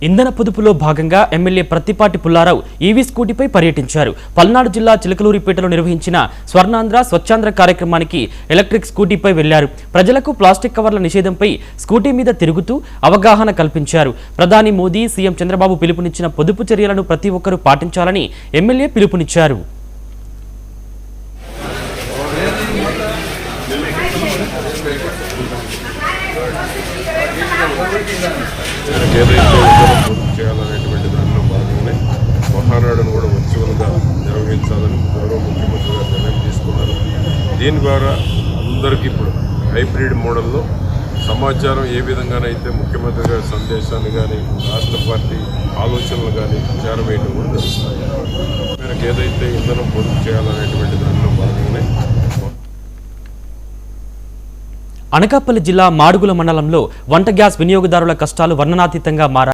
ఇంధన పొదుపులో భాగంగా MLA Prathipati Pullarao EV స్కూటీపై పర్యటించారు. పల్నాడు జిల్లా చిలకలూరిపేటలో నిర్వహించిన స్వర్ణాంధ్ర స్వచ్ఛాంధ్ర కార్యక్రమానికి ఎలక్ట్రిక్ స్కూటీపై వెళ్లారు. ప్రజలకు ప్లాస్టిక్ కవర్ల నిషేధంపై స్కూటీ మీద తిరుగుతూ అవగాహన కల్పించారు. ప్రధాని మోదీ, సీఎం చంద్రబాబు పిలుపునిచ్చిన పొదుపు చర్యలను ప్రతి ఒక్కరూ పాటించాలని ఎమ్మెల్యే పిలుపునిచ్చారు. ఏదైతే పూర్తి చేయాలనేటువంటి దానిలో భాగంగానే మహానాడును కూడా వర్చువల్గా నిర్వహించాలని గౌరవ ముఖ్యమంత్రి గారు నిర్ణయం తీసుకున్నారు. దీని ద్వారా అందరికీ ఇప్పుడు హైబ్రిడ్ మోడల్లో సమాచారం ఏ విధంగానైతే ముఖ్యమంత్రి గారి సందేశాన్ని కానీ రాష్ట్ర పార్టీ ఆలోచనలు కానీ చేరవేయడం కూడా జరుగుతుంది. మనకు ఏదైతే ఇంధనం పొదుపు చేయాలనేటువంటి దానిలో భాగంగానే అనకాపల్లి జిల్లా మాడుగుల మండలంలో వంట గ్యాస్ వినియోగదారుల కష్టాలు వర్ణనాతీతంగా మారాయి.